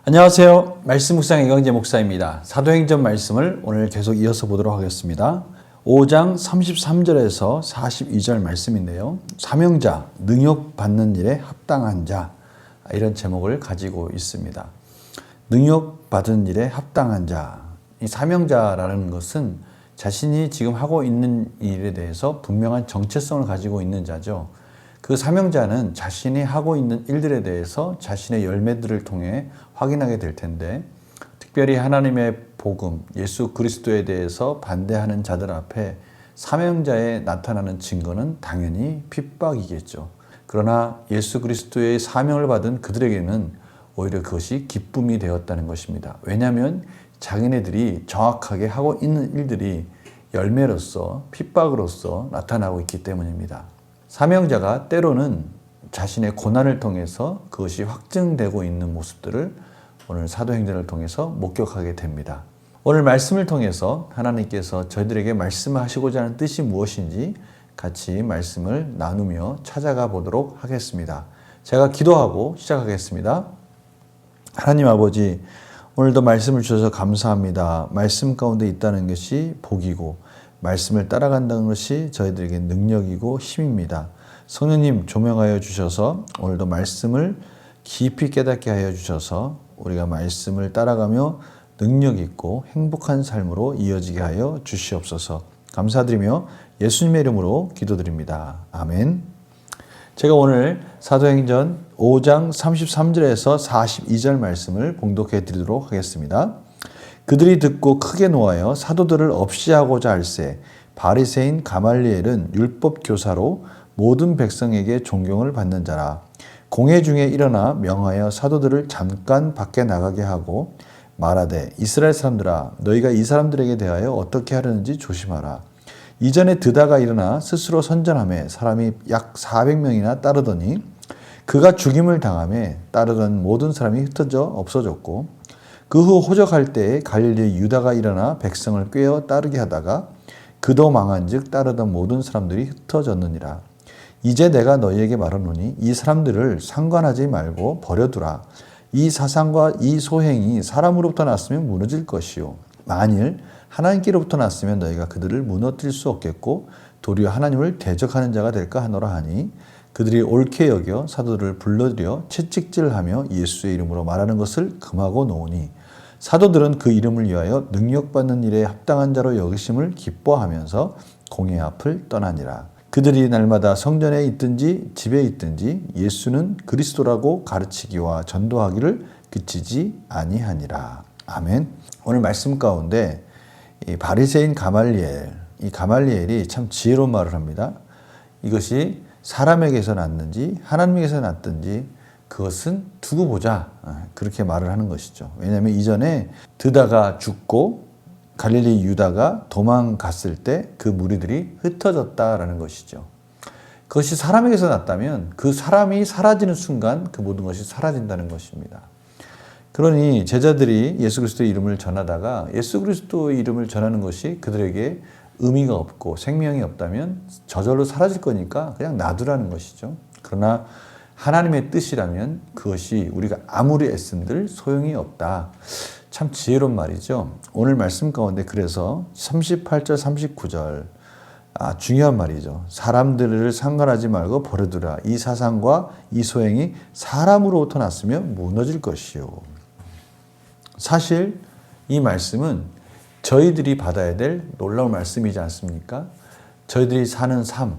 안녕하세요. 말씀 묵상 이광재 목사입니다. 사도행전 말씀을 오늘 계속 이어서 보도록 하겠습니다. 5장 33절에서 42절 말씀인데요. 사명자, 능욕받는 일에 합당한 자, 이런 제목을 가지고 있습니다. 능욕받은 일에 합당한 자. 이 사명자라는 것은 자신이 지금 하고 있는 일에 대해서 분명한 정체성을 가지고 있는 자죠. 그 사명자는 자신이 하고 있는 일들에 대해서 자신의 열매들을 통해 확인하게 될 텐데, 특별히 하나님의 복음, 예수 그리스도에 대해서 반대하는 자들 앞에 사명자에 나타나는 증거는 당연히 핍박이겠죠. 그러나 예수 그리스도의 사명을 받은 그들에게는 오히려 그것이 기쁨이 되었다는 것입니다. 왜냐하면 자기네들이 정확하게 하고 있는 일들이 열매로서, 핍박으로서 나타나고 있기 때문입니다. 사명자가 때로는 자신의 고난을 통해서 그것이 확증되고 있는 모습들을 오늘 사도행전을 통해서 목격하게 됩니다. 오늘 말씀을 통해서 하나님께서 저희들에게 말씀하시고자 하는 뜻이 무엇인지 같이 말씀을 나누며 찾아가 보도록 하겠습니다. 제가 기도하고 시작하겠습니다. 하나님 아버지, 오늘도 말씀을 주셔서 감사합니다. 말씀 가운데 있다는 것이 복이고 말씀을 따라간다는 것이 저희들에게 능력이고 힘입니다. 성령님 조명하여 주셔서 오늘도 말씀을 깊이 깨닫게 하여 주셔서 우리가 말씀을 따라가며 능력 있고 행복한 삶으로 이어지게 하여 주시옵소서. 감사드리며 예수님의 이름으로 기도드립니다. 아멘. 제가 오늘 사도행전 5장 33절에서 42절 말씀을 봉독해 드리도록 하겠습니다. 그들이 듣고 크게 노하여 사도들을 없이하고자 할세 바리새인 가말리엘은 율법 교사로 모든 백성에게 존경을 받는 자라. 공회 중에 일어나 명하여 사도들을 잠깐 밖에 나가게 하고 말하되 이스라엘 사람들아 너희가 이 사람들에게 대하여 어떻게 하려는지 조심하라. 이전에 드다가 일어나 스스로 선전하며 사람이 약 400명이나 따르더니 그가 죽임을 당하며 따르던 모든 사람이 흩어져 없어졌고 그 후 호적할 때에 갈릴리 유다가 일어나 백성을 꾀어 따르게 하다가 그도 망한즉 따르던 모든 사람들이 흩어졌느니라. 이제 내가 너희에게 말하노니 이 사람들을 상관하지 말고 버려두라. 이 사상과 이 소행이 사람으로부터 났으면 무너질 것이요 만일 하나님께로부터 났으면 너희가 그들을 무너뜨릴 수 없겠고 도리어 하나님을 대적하는 자가 될까 하노라 하니 그들이 옳게 여겨 사도들을 불러들여 채찍질하며 예수의 이름으로 말하는 것을 금하고 놓으니 사도들은 그 이름을 위하여 능력받는 일에 합당한 자로 여기심을 기뻐하면서 공회 앞을 떠나니라. 그들이 날마다 성전에 있든지 집에 있든지 예수는 그리스도라고 가르치기와 전도하기를 그치지 아니하니라. 아멘. 오늘 말씀 가운데 이 바리새인 가말리엘, 이 가말리엘이 참 지혜로운 말을 합니다. 이것이 사람에게서 났는지 하나님에게서 났든지 그것은 두고 보자, 그렇게 말을 하는 것이죠. 왜냐하면 이전에 드다가 죽고 갈릴리 유다가 도망갔을 때 그 무리들이 흩어졌다라는 것이죠. 그것이 사람에게서 났다면 그 사람이 사라지는 순간 그 모든 것이 사라진다는 것입니다. 그러니 제자들이 예수 그리스도의 이름을 전하다가 예수 그리스도의 이름을 전하는 것이 그들에게 의미가 없고 생명이 없다면 저절로 사라질 거니까 그냥 놔두라는 것이죠. 그러나 하나님의 뜻이라면 그것이 우리가 아무리 애쓴들 소용이 없다. 참 지혜로운 말이죠. 오늘 말씀 가운데 그래서 38절 39절 중요한 말이죠. 사람들을 상관하지 말고 버려두라. 이 사상과 이 소행이 사람으로부터 났으면 무너질 것이요. 사실 이 말씀은 저희들이 받아야 될 놀라운 말씀이지 않습니까? 저희들이 사는 삶,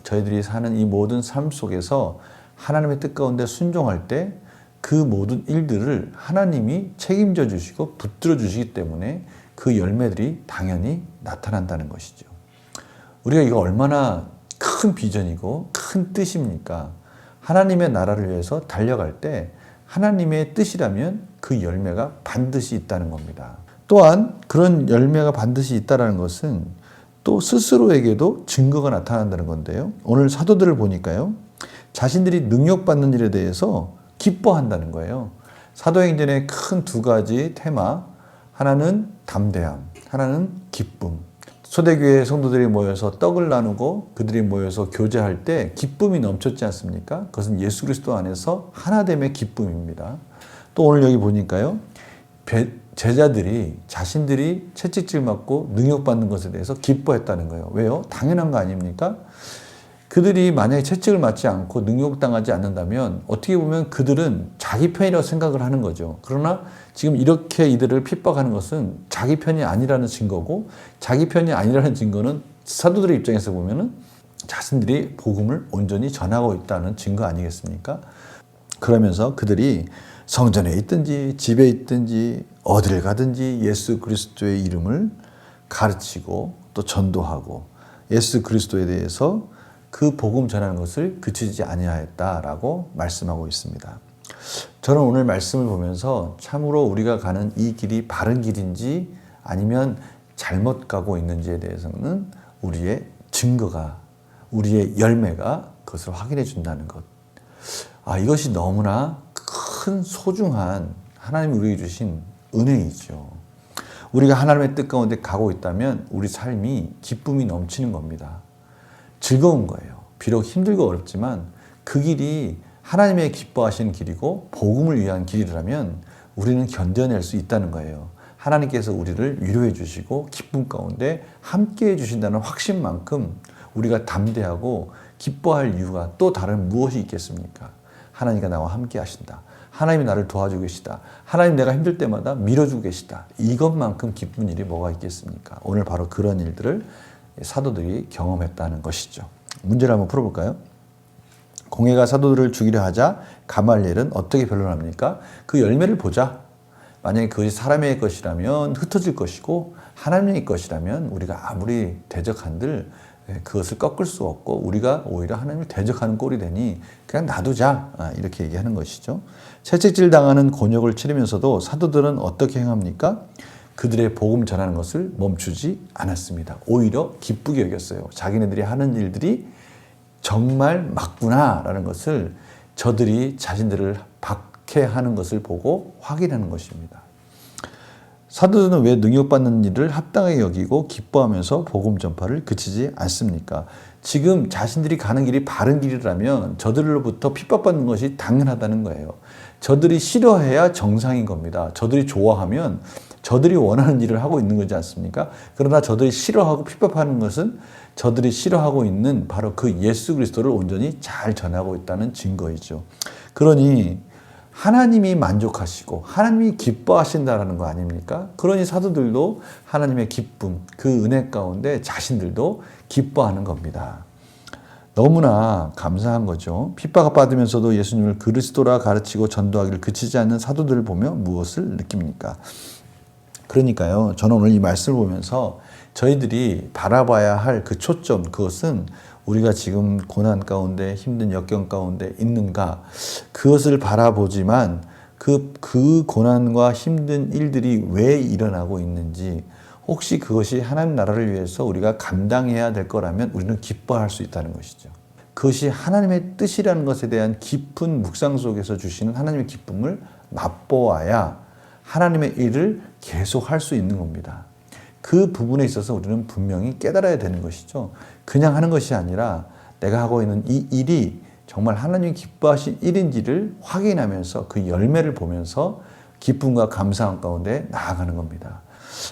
저희들이 사는 이 모든 삶 속에서 하나님의 뜻 가운데 순종할 때 그 모든 일들을 하나님이 책임져 주시고 붙들어 주시기 때문에 그 열매들이 당연히 나타난다는 것이죠. 우리가 이거 얼마나 큰 비전이고 큰 뜻입니까? 하나님의 나라를 위해서 달려갈 때 하나님의 뜻이라면 그 열매가 반드시 있다는 겁니다. 또한 그런 열매가 반드시 있다는 것은 또 스스로에게도 증거가 나타난다는 건데요. 오늘 사도들을 보니까요. 자신들이 능력받는 일에 대해서 기뻐한다는 거예요. 사도행전의 큰 두 가지 테마, 하나는 담대함, 하나는 기쁨. 초대교회 성도들이 모여서 떡을 나누고 그들이 모여서 교제할 때 기쁨이 넘쳤지 않습니까? 그것은 예수 그리스도 안에서 하나됨의 기쁨입니다. 또 오늘 여기 보니까요. 제자들이 자신들이 채찍질 맞고 능욕받는 것에 대해서 기뻐했다는 거예요. 왜요? 당연한 거 아닙니까? 그들이 만약에 채찍을 맞지 않고 능욕당하지 않는다면 어떻게 보면 그들은 자기 편이라고 생각을 하는 거죠. 그러나 지금 이렇게 이들을 핍박하는 것은 자기 편이 아니라는 증거고, 자기 편이 아니라는 증거는 사도들의 입장에서 보면은 자신들이 복음을 온전히 전하고 있다는 증거 아니겠습니까? 그러면서 그들이 성전에 있든지 집에 있든지 어디를 가든지 예수 그리스도의 이름을 가르치고 또 전도하고 예수 그리스도에 대해서 그 복음 전하는 것을 그치지 아니하였다라고 말씀하고 있습니다. 저는 오늘 말씀을 보면서 참으로 우리가 가는 이 길이 바른 길인지 아니면 잘못 가고 있는지에 대해서는 우리의 증거가, 우리의 열매가 그것을 확인해 준다는 것. 이것이 너무나 큰 소중한 하나님이 우리에게 주신 은혜이죠. 우리가 하나님의 뜻 가운데 가고 있다면 우리 삶이 기쁨이 넘치는 겁니다. 즐거운 거예요. 비록 힘들고 어렵지만 그 길이 하나님의 기뻐하시는 길이고 복음을 위한 길이라면 우리는 견뎌낼 수 있다는 거예요. 하나님께서 우리를 위로해 주시고 기쁨 가운데 함께 해 주신다는 확신만큼 우리가 담대하고 기뻐할 이유가 또 다른 무엇이 있겠습니까? 하나님과 나와 함께 하신다. 하나님이 나를 도와주고 계시다. 하나님 내가 힘들 때마다 밀어주고 계시다. 이것만큼 기쁜 일이 뭐가 있겠습니까? 오늘 바로 그런 일들을 사도들이 경험했다는 것이죠. 문제를 한번 풀어볼까요? 공회가 사도들을 죽이려 하자 가말리엘은 어떻게 변론합니까? 그 열매를 보자. 만약에 그것이 사람의 것이라면 흩어질 것이고 하나님의 것이라면 우리가 아무리 대적한들 그것을 꺾을 수 없고 우리가 오히려 하나님을 대적하는 꼴이 되니 그냥 놔두자, 이렇게 얘기하는 것이죠. 채찍질 당하는 곤욕을 치르면서도 사도들은 어떻게 행합니까? 그들의 복음 전하는 것을 멈추지 않았습니다. 오히려 기쁘게 여겼어요. 자기네들이 하는 일들이 정말 맞구나라는 것을 저들이 자신들을 박해하는 것을 보고 확인하는 것입니다. 사도들은 왜 능욕받는 일을 합당하게 여기고 기뻐하면서 복음 전파를 그치지 않습니까? 지금 자신들이 가는 길이 바른 길이라면 저들로부터 핍박받는 것이 당연하다는 거예요. 저들이 싫어해야 정상인 겁니다. 저들이 좋아하면 저들이 원하는 일을 하고 있는 거지 않습니까? 그러나 저들이 싫어하고 핍박하는 것은 저들이 싫어하고 있는 바로 그 예수 그리스도를 온전히 잘 전하고 있다는 증거이죠. 그러니 하나님이 만족하시고 하나님이 기뻐하신다라는 거 아닙니까? 그러니 사도들도 하나님의 기쁨, 그 은혜 가운데 자신들도 기뻐하는 겁니다. 너무나 감사한 거죠. 핍박받으면서도 예수님을 그리스도라 가르치고 전도하기를 그치지 않는 사도들을 보며 무엇을 느낍니까? 그러니까요, 저는 오늘 이 말씀을 보면서 저희들이 바라봐야 할 그 초점, 그것은 우리가 지금 고난 가운데 힘든 역경 가운데 있는가, 그것을 바라보지만 그 고난과 힘든 일들이 왜 일어나고 있는지, 혹시 그것이 하나님 나라를 위해서 우리가 감당해야 될 거라면 우리는 기뻐할 수 있다는 것이죠. 그것이 하나님의 뜻이라는 것에 대한 깊은 묵상 속에서 주시는 하나님의 기쁨을 맛보아야 하나님의 일을 계속 할 수 있는 겁니다. 그 부분에 있어서 우리는 분명히 깨달아야 되는 것이죠. 그냥 하는 것이 아니라 내가 하고 있는 이 일이 정말 하나님이 기뻐하신 일인지를 확인하면서 그 열매를 보면서 기쁨과 감사함 가운데 나아가는 겁니다.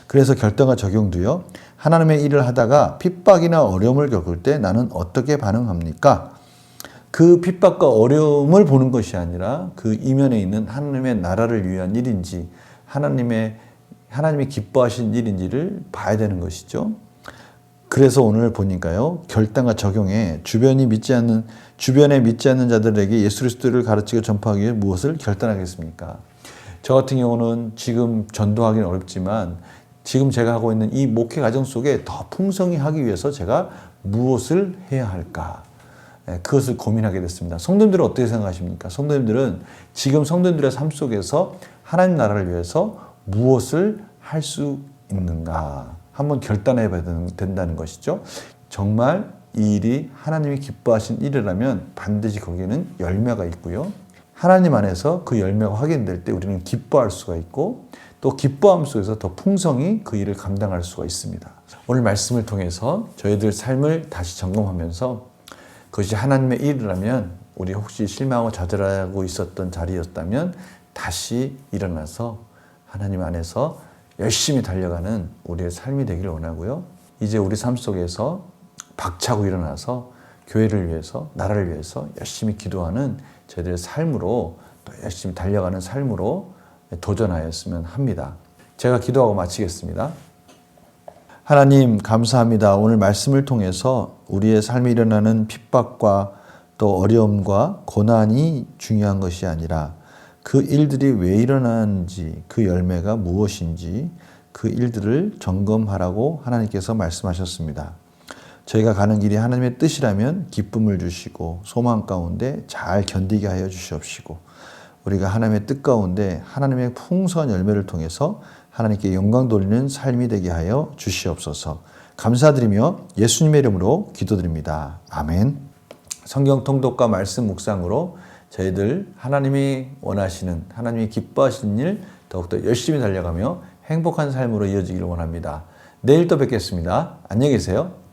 그래서 결단과 적용도요. 하나님의 일을 하다가 핍박이나 어려움을 겪을 때 나는 어떻게 반응합니까? 그 핍박과 어려움을 보는 것이 아니라 그 이면에 있는 하나님의 나라를 위한 일인지 하나님이 기뻐하신 일인지를 봐야 되는 것이죠. 그래서 오늘 보니까요. 결단과 적용에 주변에 믿지 않는 자들에게 예수 그리스도를 가르치고 전파하기 위해 무엇을 결단하겠습니까? 저 같은 경우는 지금 전도하기는 어렵지만 지금 제가 하고 있는 이 목회 과정 속에 더 풍성히 하기 위해서 제가 무엇을 해야 할까? 그것을 고민하게 됐습니다. 성도님들은 어떻게 생각하십니까? 성도님들은 지금 성도님들의 삶 속에서 하나님 나라를 위해서 무엇을 할 수 있는가? 한번 결단해 봐야 된다는 것이죠. 정말 이 일이 하나님이 기뻐하신 일이라면 반드시 거기에는 열매가 있고요. 하나님 안에서 그 열매가 확인될 때 우리는 기뻐할 수가 있고 또 기뻐함 속에서 더 풍성히 그 일을 감당할 수가 있습니다. 오늘 말씀을 통해서 저희들 삶을 다시 점검하면서 그것이 하나님의 일이라면 우리 혹시 실망하고 좌절하고 있었던 자리였다면 다시 일어나서 하나님 안에서 열심히 달려가는 우리의 삶이 되기를 원하고요. 이제 우리 삶 속에서 박차고 일어나서 교회를 위해서, 나라를 위해서 열심히 기도하는 저희들의 삶으로 또 열심히 달려가는 삶으로 도전하였으면 합니다. 제가 기도하고 마치겠습니다. 하나님 감사합니다. 오늘 말씀을 통해서 우리의 삶에 일어나는 핍박과 또 어려움과 고난이 중요한 것이 아니라 그 일들이 왜 일어나는지, 그 열매가 무엇인지 그 일들을 점검하라고 하나님께서 말씀하셨습니다. 저희가 가는 길이 하나님의 뜻이라면 기쁨을 주시고 소망 가운데 잘 견디게 하여 주시옵시고, 우리가 하나님의 뜻 가운데 하나님의 풍성한 열매를 통해서 하나님께 영광 돌리는 삶이 되게 하여 주시옵소서. 감사드리며 예수님의 이름으로 기도드립니다. 아멘. 성경 통독과 말씀 묵상으로 저희들 하나님이 원하시는, 하나님이 기뻐하시는 일 더욱더 열심히 달려가며 행복한 삶으로 이어지기를 원합니다. 내일 또 뵙겠습니다. 안녕히 계세요.